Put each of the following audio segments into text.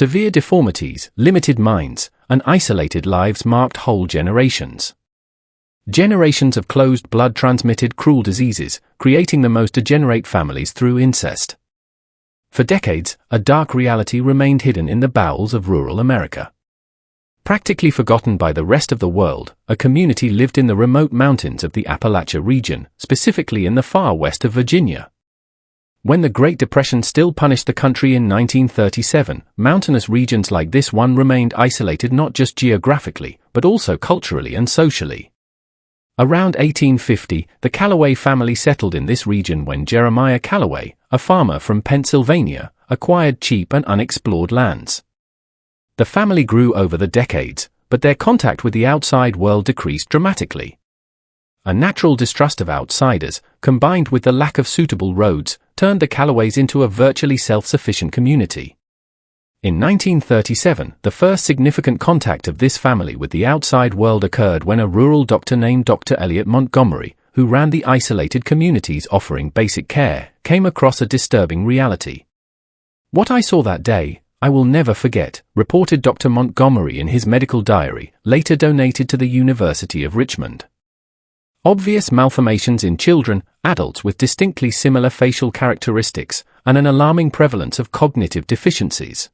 Severe deformities, limited minds, and isolated lives marked whole generations. Generations of closed blood transmitted cruel diseases, creating the most degenerate families through incest. For decades, a dark reality remained hidden in the bowels of rural America. Practically forgotten by the rest of the world, a community lived in the remote mountains of the Appalachia region, specifically in the far west of Virginia. When the Great Depression still punished the country in 1937, mountainous regions like this one remained isolated not just geographically, but also culturally and socially. Around 1850, the Callaway family settled in this region when Jeremiah Callaway, a farmer from Pennsylvania, acquired cheap and unexplored lands. The family grew over the decades, but their contact with the outside world decreased dramatically. A natural distrust of outsiders, combined with the lack of suitable roads, turned the Callaways into a virtually self-sufficient community. In 1937, the first significant contact of this family with the outside world occurred when a rural doctor named Dr. Elliot Montgomery, who ran the isolated communities offering basic care, came across a disturbing reality. "What I saw that day, I will never forget," reported Dr. Montgomery in his medical diary, later donated to the University of Richmond. Obvious malformations in children, adults with distinctly similar facial characteristics, and an alarming prevalence of cognitive deficiencies.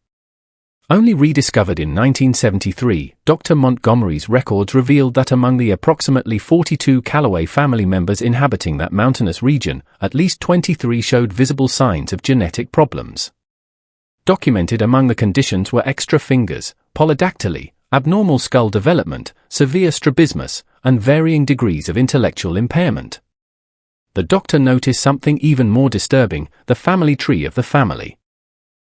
Only rediscovered in 1973, Dr. Montgomery's records revealed that among the approximately 42 Callaway family members inhabiting that mountainous region, at least 23 showed visible signs of genetic problems. Documented among the conditions were extra fingers, polydactyly, abnormal skull development, severe strabismus, and varying degrees of intellectual impairment. The doctor noticed something even more disturbing: the family tree of the family.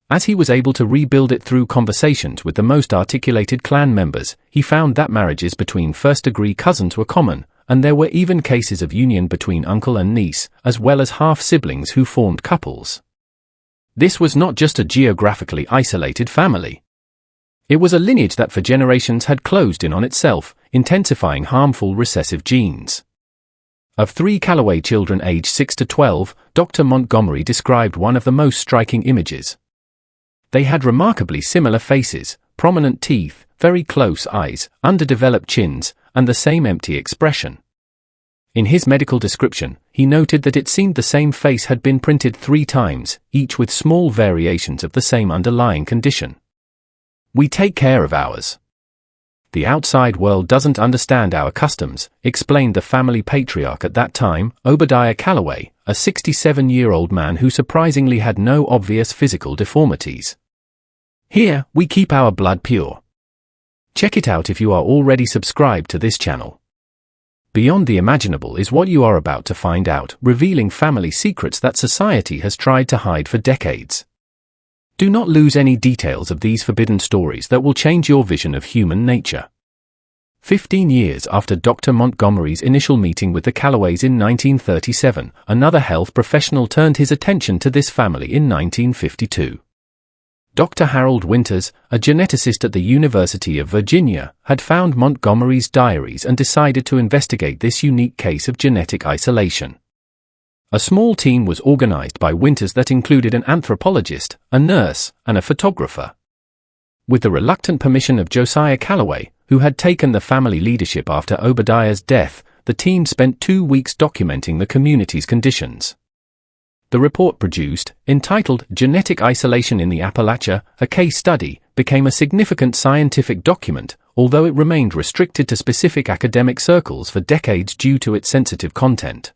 As he was able to rebuild it through conversations with the most articulated clan members, he found that marriages between first-degree cousins were common, and there were even cases of union between uncle and niece, as well as half-siblings who formed couples. This was not just a geographically isolated family. It was a lineage that for generations had closed in on itself, intensifying harmful recessive genes. Of 3 Callaway children aged 6 to 12, Dr. Montgomery described one of the most striking images. They had remarkably similar faces, prominent teeth, very close eyes, underdeveloped chins, and the same empty expression. In his medical description, he noted that it seemed the same face had been printed 3 times, each with small variations of the same underlying condition. "We take care of ours. The outside world doesn't understand our customs," explained the family patriarch at that time, Obadiah Callaway, a 67-year-old man who surprisingly had no obvious physical deformities. "Here, we keep our blood pure. Check it out if you are already subscribed to this channel." Beyond the imaginable is what you are about to find out, revealing family secrets that society has tried to hide for decades. Do not lose any details of these forbidden stories that will change your vision of human nature. 15 years after Dr. Montgomery's initial meeting with the Callaways in 1937, another health professional turned his attention to this family in 1952. Dr. Harold Winters, a geneticist at the University of Virginia, had found Montgomery's diaries and decided to investigate this unique case of genetic isolation. A small team was organized by Winters that included an anthropologist, a nurse, and a photographer. With the reluctant permission of Josiah Callaway, who had taken the family leadership after Obadiah's death, the team spent 2 weeks documenting the community's conditions. The report produced, entitled Genetic Isolation in the Appalachia, a Case Study, became a significant scientific document, although it remained restricted to specific academic circles for decades due to its sensitive content.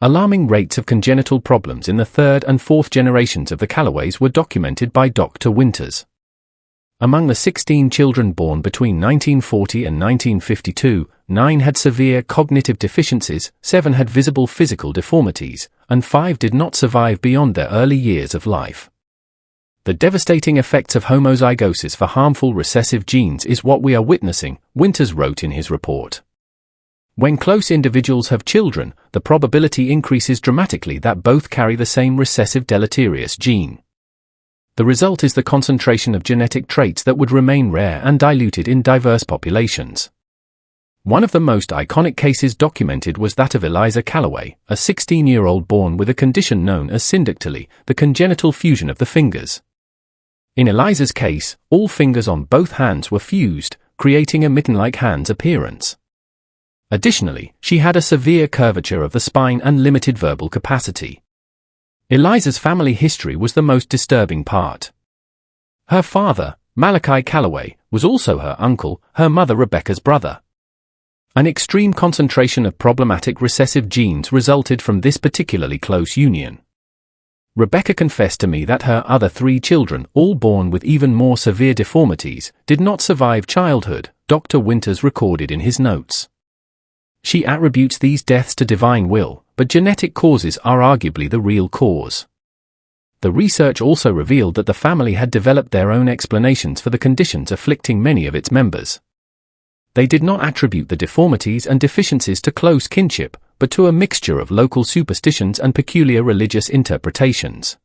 Alarming rates of congenital problems in the 3rd and 4th generations of the Callaways were documented by Dr. Winters. Among the 16 children born between 1940 and 1952, 9 had severe cognitive deficiencies, 7 had visible physical deformities, and 5 did not survive beyond their early years of life. The devastating effects of homozygosis for harmful recessive genes is what we are witnessing, Winters wrote in his report. When close individuals have children, the probability increases dramatically that both carry the same recessive deleterious gene. The result is the concentration of genetic traits that would remain rare and diluted in diverse populations. One of the most iconic cases documented was that of Eliza Callaway, a 16-year-old born with a condition known as syndactyly, the congenital fusion of the fingers. In Eliza's case, all fingers on both hands were fused, creating a mitten-like hands appearance. Additionally, she had a severe curvature of the spine and limited verbal capacity. Eliza's family history was the most disturbing part. Her father, Malachi Calloway, was also her uncle, her mother Rebecca's brother. An extreme concentration of problematic recessive genes resulted from this particularly close union. Rebecca confessed to me that her other 3 children, all born with even more severe deformities, did not survive childhood, Dr. Winters recorded in his notes. She attributes these deaths to divine will, but genetic causes are arguably the real cause. The research also revealed that the family had developed their own explanations for the conditions afflicting many of its members. They did not attribute the deformities and deficiencies to close kinship, but to a mixture of local superstitions and peculiar religious interpretations.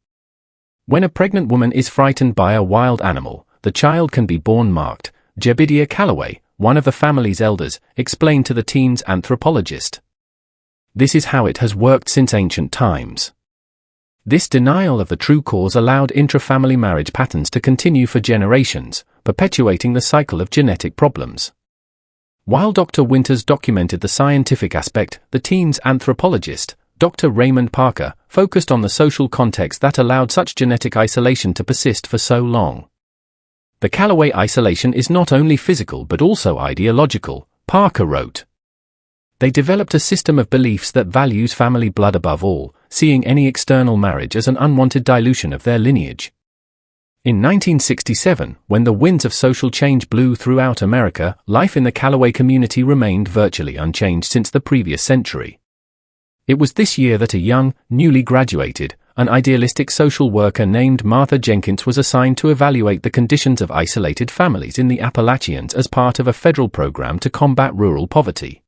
When a pregnant woman is frightened by a wild animal, the child can be born marked, Jebidiah Calloway, one of the family's elders, explained to the teen's anthropologist. This is how it has worked since ancient times. This denial of the true cause allowed intra-family marriage patterns to continue for generations, perpetuating the cycle of genetic problems. While Dr. Winters documented the scientific aspect, the teen's anthropologist, Dr. Raymond Parker, focused on the social context that allowed such genetic isolation to persist for so long. The Calloway isolation is not only physical but also ideological, Parker wrote. They developed a system of beliefs that values family blood above all, seeing any external marriage as an unwanted dilution of their lineage. In 1967, when the winds of social change blew throughout America, life in the Calloway community remained virtually unchanged since the previous century. It was this year that a young, newly graduated, an idealistic social worker named Martha Jenkins was assigned to evaluate the conditions of isolated families in the Appalachians as part of a federal program to combat rural poverty.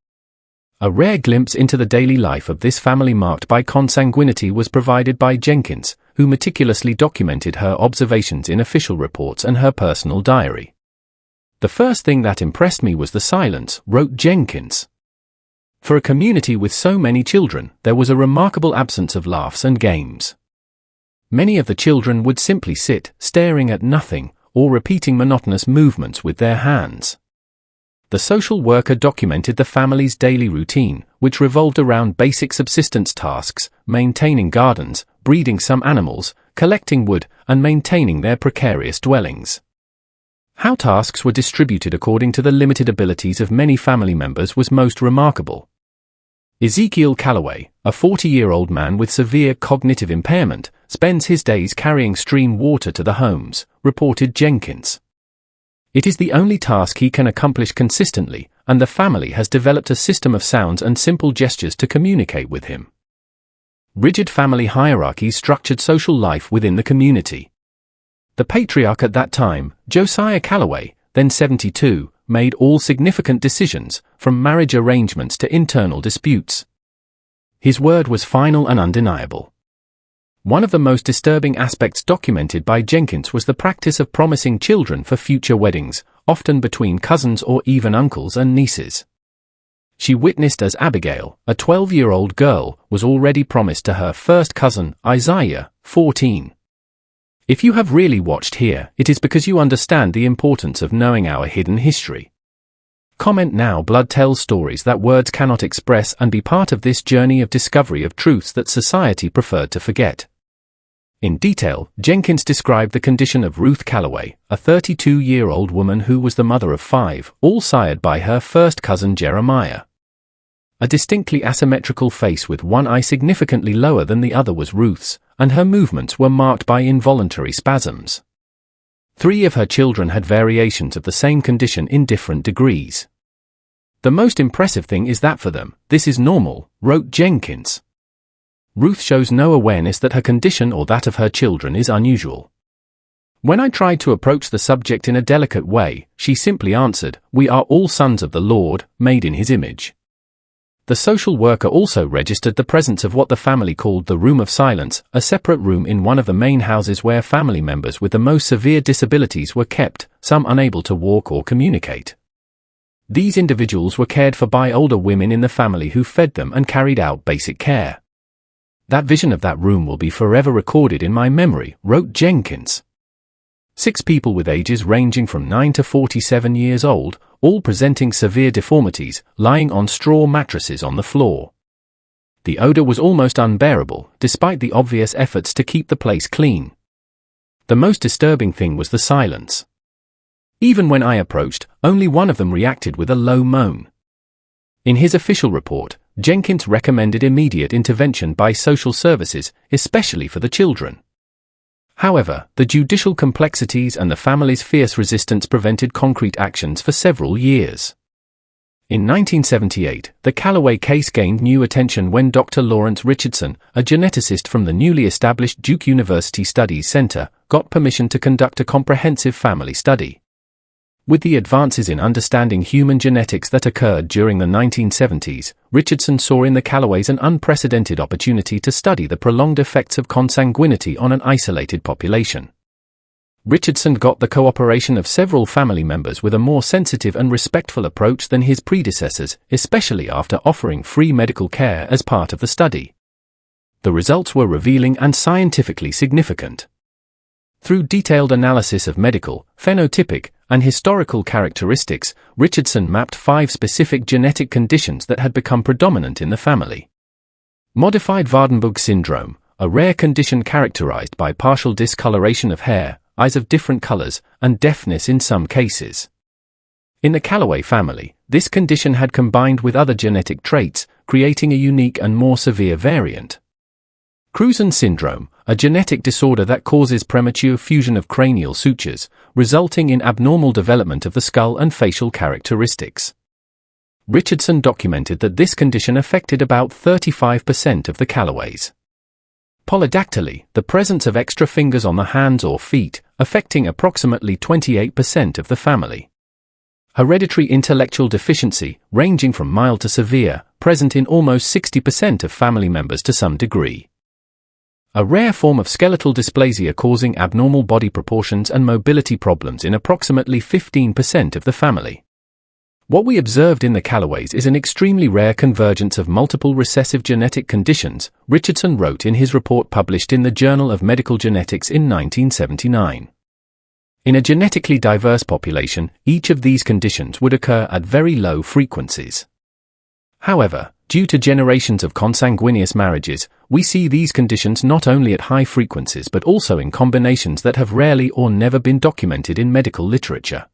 A rare glimpse into the daily life of this family marked by consanguinity was provided by Jenkins, who meticulously documented her observations in official reports and her personal diary. The first thing that impressed me was the silence, wrote Jenkins. For a community with so many children, there was a remarkable absence of laughs and games. Many of the children would simply sit, staring at nothing, or repeating monotonous movements with their hands. The social worker documented the family's daily routine, which revolved around basic subsistence tasks, maintaining gardens, breeding some animals, collecting wood, and maintaining their precarious dwellings. How tasks were distributed according to the limited abilities of many family members was most remarkable. Ezekiel Calloway, a 40-year-old man with severe cognitive impairment, spends his days carrying stream water to the homes, reported Jenkins. It is the only task he can accomplish consistently, and the family has developed a system of sounds and simple gestures to communicate with him. Rigid family hierarchies structured social life within the community. The patriarch at that time, Josiah Calloway, then 72, made all significant decisions, from marriage arrangements to internal disputes. His word was final and undeniable. One of the most disturbing aspects documented by Jenkins was the practice of promising children for future weddings, often between cousins or even uncles and nieces. She witnessed as Abigail, a 12-year-old girl, was already promised to her first cousin, Isaiah, 14. If you have really watched here, it is because you understand the importance of knowing our hidden history. Comment now. Blood tells stories that words cannot express, and be part of this journey of discovery of truths that society preferred to forget. In detail, Jenkins described the condition of Ruth Calloway, a 32-year-old woman who was the mother of 5, all sired by her first cousin Jeremiah. A distinctly asymmetrical face with one eye significantly lower than the other was Ruth's, and her movements were marked by involuntary spasms. 3 of her children had variations of the same condition in different degrees. The most impressive thing is that for them, this is normal, wrote Jenkins. Ruth shows no awareness that her condition or that of her children is unusual. When I tried to approach the subject in a delicate way, she simply answered, "We are all sons of the Lord, made in His image." The social worker also registered the presence of what the family called the Room of Silence, a separate room in one of the main houses where family members with the most severe disabilities were kept, some unable to walk or communicate. These individuals were cared for by older women in the family who fed them and carried out basic care. That vision of that room will be forever recorded in my memory, wrote Jenkins. 6 people with ages ranging from 9 to 47 years old, all presenting severe deformities, lying on straw mattresses on the floor. The odor was almost unbearable, despite the obvious efforts to keep the place clean. The most disturbing thing was the silence. Even when I approached, only one of them reacted with a low moan. In his official report, Jenkins recommended immediate intervention by social services, especially for the children. However, the judicial complexities and the family's fierce resistance prevented concrete actions for several years. In 1978, the Callaway case gained new attention when Dr. Lawrence Richardson, a geneticist from the newly established Duke University Studies Center, got permission to conduct a comprehensive family study. With the advances in understanding human genetics that occurred during the 1970s, Richardson saw in the Callaways an unprecedented opportunity to study the prolonged effects of consanguinity on an isolated population. Richardson got the cooperation of several family members with a more sensitive and respectful approach than his predecessors, especially after offering free medical care as part of the study. The results were revealing and scientifically significant. Through detailed analysis of medical, phenotypic, and historical characteristics, Richardson mapped 5 specific genetic conditions that had become predominant in the family. Modified Waardenburg syndrome, a rare condition characterized by partial discoloration of hair, eyes of different colors, and deafness in some cases. In the Callaway family, this condition had combined with other genetic traits, creating a unique and more severe variant. Cruzan syndrome, a genetic disorder that causes premature fusion of cranial sutures, resulting in abnormal development of the skull and facial characteristics. Richardson documented that this condition affected about 35% of the Callaways. Polydactyly, the presence of extra fingers on the hands or feet, affecting approximately 28% of the family. Hereditary intellectual deficiency, ranging from mild to severe, present in almost 60% of family members to some degree. A rare form of skeletal dysplasia causing abnormal body proportions and mobility problems in approximately 15% of the family. What we observed in the Callaways is an extremely rare convergence of multiple recessive genetic conditions, Richardson wrote in his report published in the Journal of Medical Genetics in 1979. In a genetically diverse population, each of these conditions would occur at very low frequencies. However, due to generations of consanguineous marriages, we see these conditions not only at high frequencies but also in combinations that have rarely or never been documented in medical literature.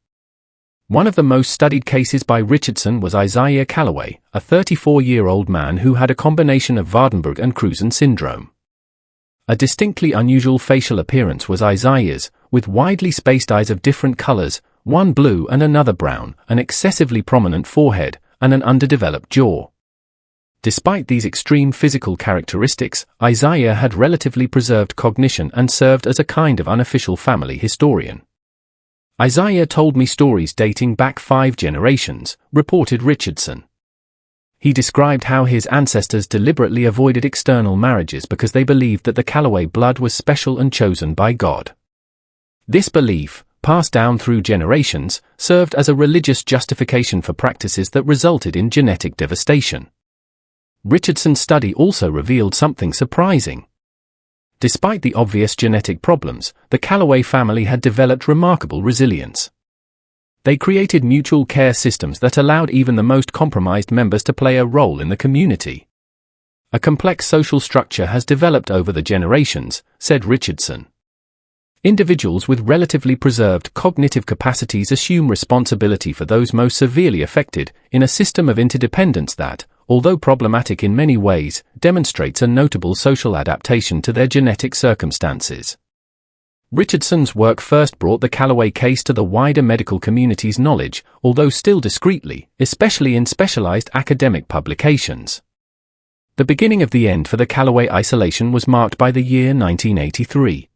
One of the most studied cases by Richardson was Isaiah Callaway, a 34-year-old man who had a combination of Waardenburg and Cruzan syndrome. A distinctly unusual facial appearance was Isaiah's, with widely spaced eyes of different colors, one blue and another brown, an excessively prominent forehead, and an underdeveloped jaw. Despite these extreme physical characteristics, Isaiah had relatively preserved cognition and served as a kind of unofficial family historian. Isaiah told me stories dating back 5 generations, reported Richardson. He described how his ancestors deliberately avoided external marriages because they believed that the Callaway blood was special and chosen by God. This belief, passed down through generations, served as a religious justification for practices that resulted in genetic devastation. Richardson's study also revealed something surprising. Despite the obvious genetic problems, the Callaway family had developed remarkable resilience. They created mutual care systems that allowed even the most compromised members to play a role in the community. A complex social structure has developed over the generations, said Richardson. Individuals with relatively preserved cognitive capacities assume responsibility for those most severely affected, in a system of interdependence that, although problematic in many ways, demonstrates a notable social adaptation to their genetic circumstances. Richardson's work first brought the Callaway case to the wider medical community's knowledge, although still discreetly, especially in specialized academic publications. The beginning of the end for the Callaway isolation was marked by the year 1983.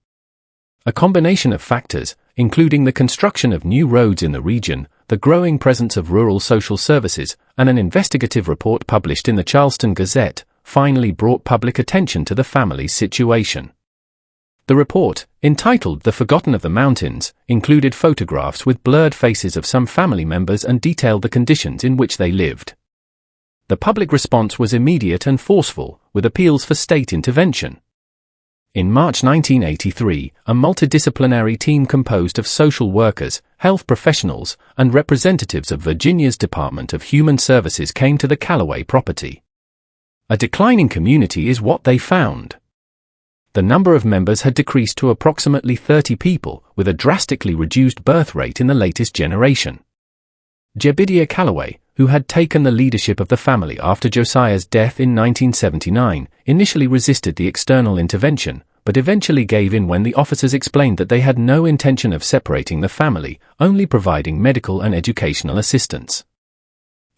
A combination of factors, including the construction of new roads in the region, the growing presence of rural social services, and an investigative report published in the Charleston Gazette, finally brought public attention to the family's situation. The report, entitled The Forgotten of the Mountains, included photographs with blurred faces of some family members and detailed the conditions in which they lived. The public response was immediate and forceful, with appeals for state intervention. In March 1983, a multidisciplinary team composed of social workers, health professionals, and representatives of Virginia's Department of Human Services came to the Callaway property. A declining community is what they found. The number of members had decreased to approximately 30 people, with a drastically reduced birth rate in the latest generation. Jebediah Callaway, who had taken the leadership of the family after Josiah's death in 1979, initially resisted the external intervention, but eventually gave in when the officers explained that they had no intention of separating the family, only providing medical and educational assistance.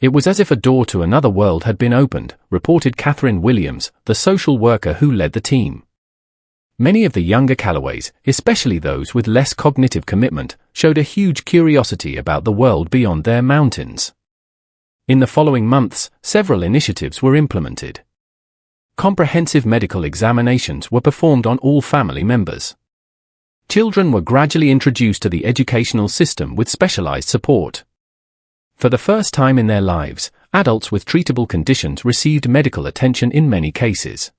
It was as if a door to another world had been opened, reported Catherine Williams, the social worker who led the team. Many of the younger Callaways, especially those with less cognitive commitment, showed a huge curiosity about the world beyond their mountains. In the following months, several initiatives were implemented. Comprehensive medical examinations were performed on all family members. Children were gradually introduced to the educational system with specialized support. For the first time in their lives, adults with treatable conditions received medical attention in many cases.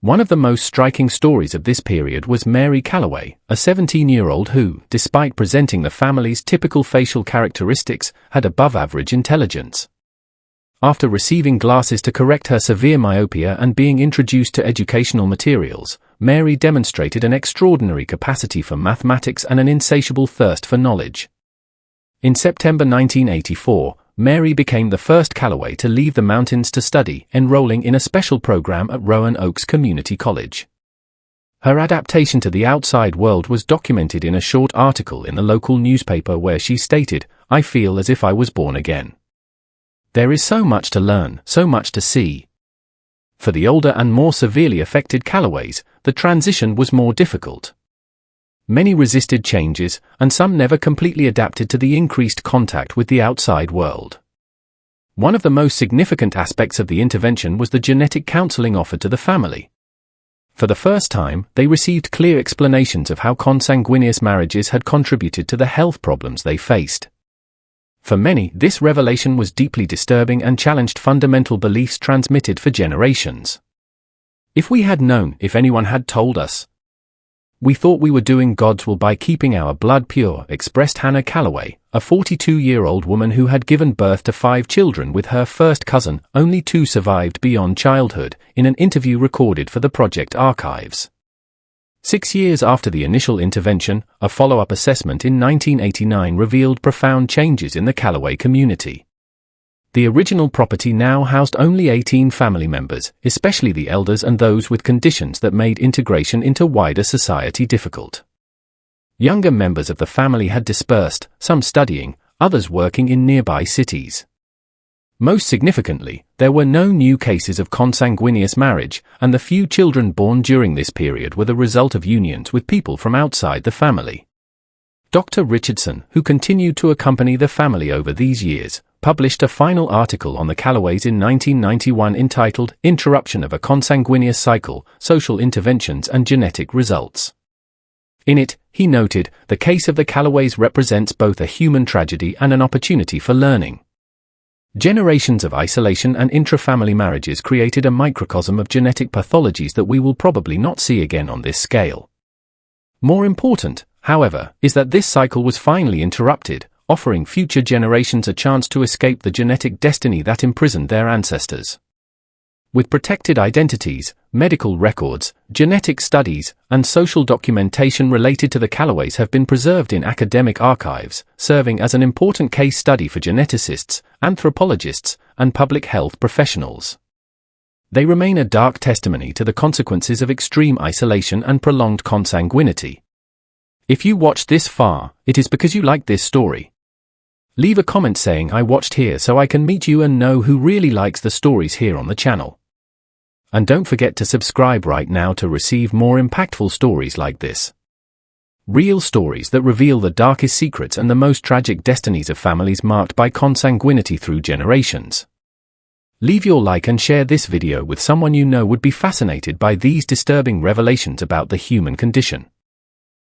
One of the most striking stories of this period was Mary Callaway, a 17-year-old who, despite presenting the family's typical facial characteristics, had above-average intelligence. After receiving glasses to correct her severe myopia and being introduced to educational materials, Mary demonstrated an extraordinary capacity for mathematics and an insatiable thirst for knowledge. In September 1984, Mary became the first Callaway to leave the mountains to study, enrolling in a special program at Rowan Oaks Community College. Her adaptation to the outside world was documented in a short article in the local newspaper where she stated, "I feel as if I was born again. There is so much to learn, so much to see." For the older and more severely affected Callaways, the transition was more difficult. Many resisted changes, and some never completely adapted to the increased contact with the outside world. One of the most significant aspects of the intervention was the genetic counseling offered to the family. For the first time, they received clear explanations of how consanguineous marriages had contributed to the health problems they faced. For many, this revelation was deeply disturbing and challenged fundamental beliefs transmitted for generations. "If we had known, if anyone had told us, we thought we were doing God's will by keeping our blood pure," expressed Hannah Callaway, a 42-year-old woman who had given birth to 5 children with her first cousin. Only 2 survived beyond childhood, in an interview recorded for the project archives. 6 years after the initial intervention, a follow-up assessment in 1989 revealed profound changes in the Callaway community. The original property now housed only 18 family members, especially the elders and those with conditions that made integration into wider society difficult. Younger members of the family had dispersed, some studying, others working in nearby cities. Most significantly, there were no new cases of consanguineous marriage, and the few children born during this period were the result of unions with people from outside the family. Dr. Richardson, who continued to accompany the family over these years, published a final article on the Callaways in 1991 entitled "Interruption of a Consanguineous Cycle, Social Interventions and Genetic Results." In it, he noted, "The case of the Callaways represents both a human tragedy and an opportunity for learning." Generations of isolation and intrafamily marriages created a microcosm of genetic pathologies that we will probably not see again on this scale. More important, however, is that this cycle was finally interrupted, offering future generations a chance to escape the genetic destiny that imprisoned their ancestors. With protected identities, medical records, genetic studies, and social documentation related to the Callaways have been preserved in academic archives, serving as an important case study for geneticists, anthropologists, and public health professionals. They remain a dark testimony to the consequences of extreme isolation and prolonged consanguinity. If you watched this far, it is because you like this story. Leave a comment saying "I watched here" so I can meet you and know who really likes the stories here on the channel. And don't forget to subscribe right now to receive more impactful stories like this. Real stories that reveal the darkest secrets and the most tragic destinies of families marked by consanguinity through generations. Leave your like and share this video with someone you know would be fascinated by these disturbing revelations about the human condition.